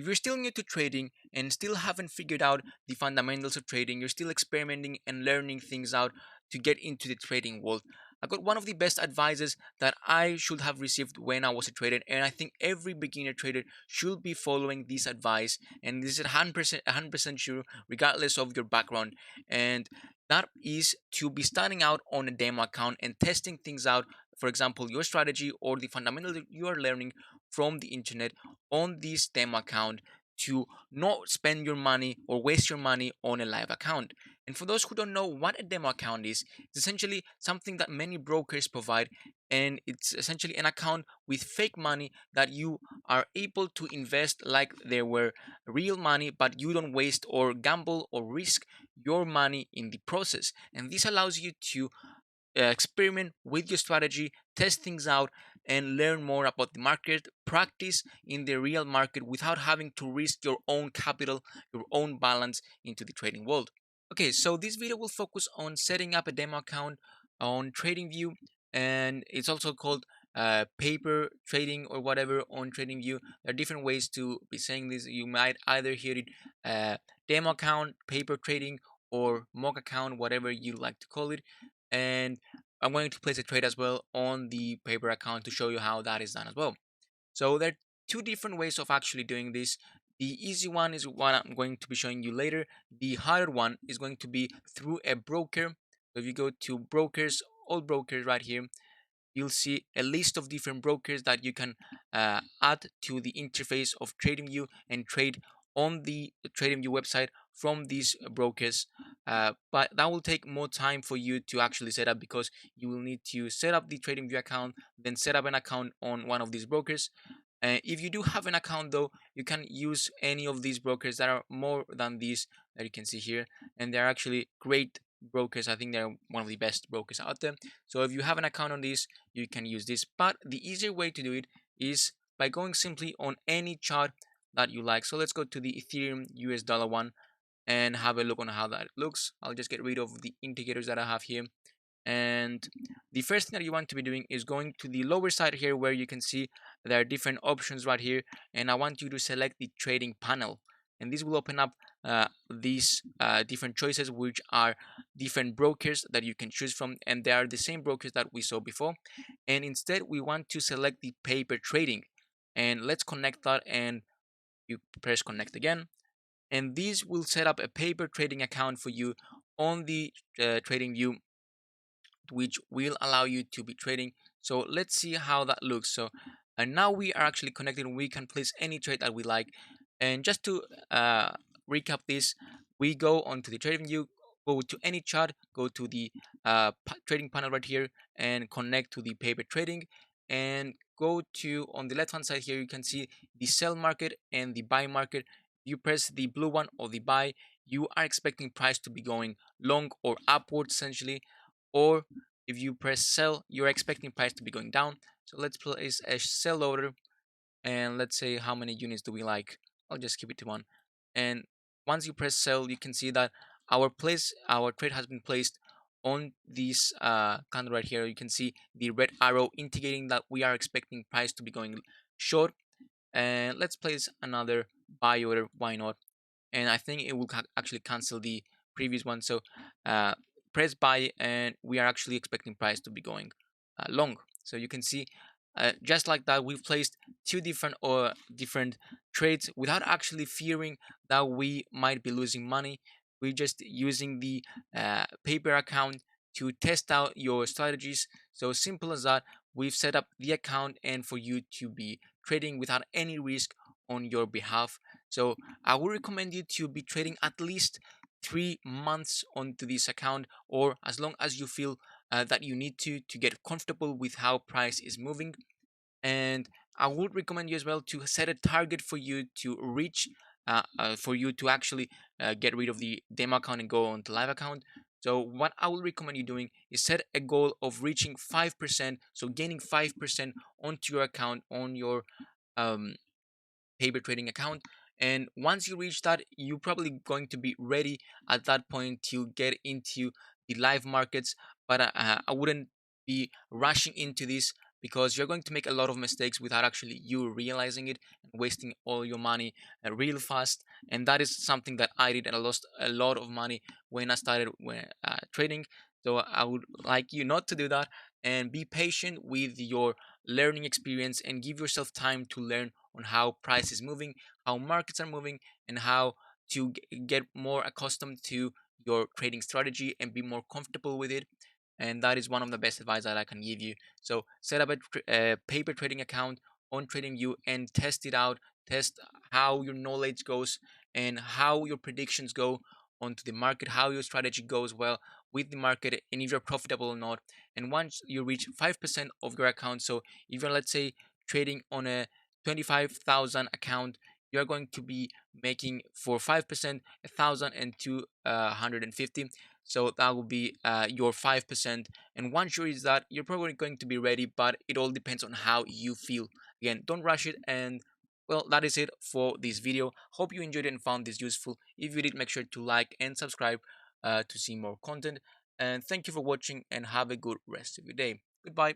you're still new to trading and still haven't figured out the fundamentals of trading, you're still experimenting and learning things out to get into the trading world, I got one of the best advices that I should have received when I was a trader, and I think every beginner trader should be following this advice. And this is 100% sure, regardless of your background. And that is to be starting out on a demo account and testing things out. For example, your strategy or the fundamentals that you are learning from the internet on this demo account, to not spend your money or waste your money on a live account. And for those who don't know what a demo account is, it's essentially something that many brokers provide, and it's essentially an account with fake money that you are able to invest like they were real money, but you don't waste or gamble or risk your money in the process. And this allows you to experiment with your strategy, test things out, and learn more about the market, practice in the real market without having to risk your own capital, your own balance into the trading world. Okay, so this video will focus on setting up a demo account on TradingView, and it's also called paper trading or whatever on TradingView. There are different ways to be saying this. You might either hear it demo account, paper trading, or mock account, whatever you like to call it. And I'm going to place a trade as well on the paper account to show you how that is done as well. So there are two different ways of actually doing this. The easy one is what I'm going to be showing you later. The harder one is going to be through a broker. So if you go to brokers, all brokers right here, you'll see a list of different brokers that you can add to the interface of TradingView and trade on the TradingView website from these brokers. But that will take more time for you to actually set up, because you will need to set up the TradingView account, then set up an account on one of these brokers. If you do have an account though, you can use any of these brokers. That are more than these that you can see here, and they're actually great brokers. I think they're one of the best brokers out there. So if you have an account on these, you can use this. But the easier way to do it is by going simply on any chart that you like. So let's go to the Ethereum US dollar one and have a look on how that looks. I'll just get rid of the indicators that I have here. And the first thing that you want to be doing is going to the lower side here, where you can see there are different options right here, and I want you to select the trading panel, and this will open up these different choices, which are different brokers that you can choose from, and they are the same brokers that we saw before. And instead we want to select the paper trading, and let's connect that, and you press connect again, and this will set up a paper trading account for you on the TradingView, which will allow you to be trading. So let's see how that looks. So and now we are actually connected, and we can place any trade that we like. And just to recap this, we go onto the trading view, go to any chart, go to the trading panel right here, and connect to the paper trading, and go to on the left hand side here, you can see the sell market and the buy market. You press the blue one or the buy, you are expecting price to be going long or upwards essentially, or if you press sell, you're expecting price to be going down. So let's place a sell order, and let's say how many units do we like. I'll just keep it to one. And once you press sell, you can see that our trade has been placed on this candle right here. You can see the red arrow indicating that we are expecting price to be going short. And let's place another buy order, why not? And I think it will actually cancel the previous one. So uh, press buy, and we are actually expecting price to be going long. So you can see just like that, we've placed two different trades without actually fearing that we might be losing money. We're just using the paper account to test out your strategies. So simple as that. We've set up the account and for you to be trading without any risk on your behalf. So I would recommend you to be trading at least 3 months onto this account, or as long as you feel that you need to get comfortable with how price is moving. And I would recommend you as well to set a target for you to reach, for you to actually get rid of the demo account and go on the live account. So what I will recommend you doing is set a goal of reaching 5%, so gaining 5% onto your account on your um, paper trading account. And once you reach that, you're probably going to be ready at that point to get into the live markets. But I wouldn't be rushing into this because you're going to make a lot of mistakes without actually you realizing it, and wasting all your money real fast. And that is something that I did, and I lost a lot of money when I started trading. So I would like you not to do that, and be patient with your learning experience, and give yourself time to learn on how price is moving, how markets are moving, and how to get more accustomed to your trading strategy and be more comfortable with it. And that is one of the best advice that I can give you. So set up a paper trading account on TradingView and test it out. Test how your knowledge goes and how your predictions go onto the market, how your strategy goes well with the market, and if you're profitable or not. And once you reach 5% of your account, so if you're, let's say, trading on a 25,000 account, you're going to be making for 5% 1,250. So that will be your 5. And once you reach that, you're probably going to be ready, but it all depends on how you feel. Again, don't rush it. And well, that is it for this video. Hope you enjoyed it and found this useful. If you did, make sure to like and subscribe to see more content. And thank you for watching, and have a good rest of your day. Goodbye.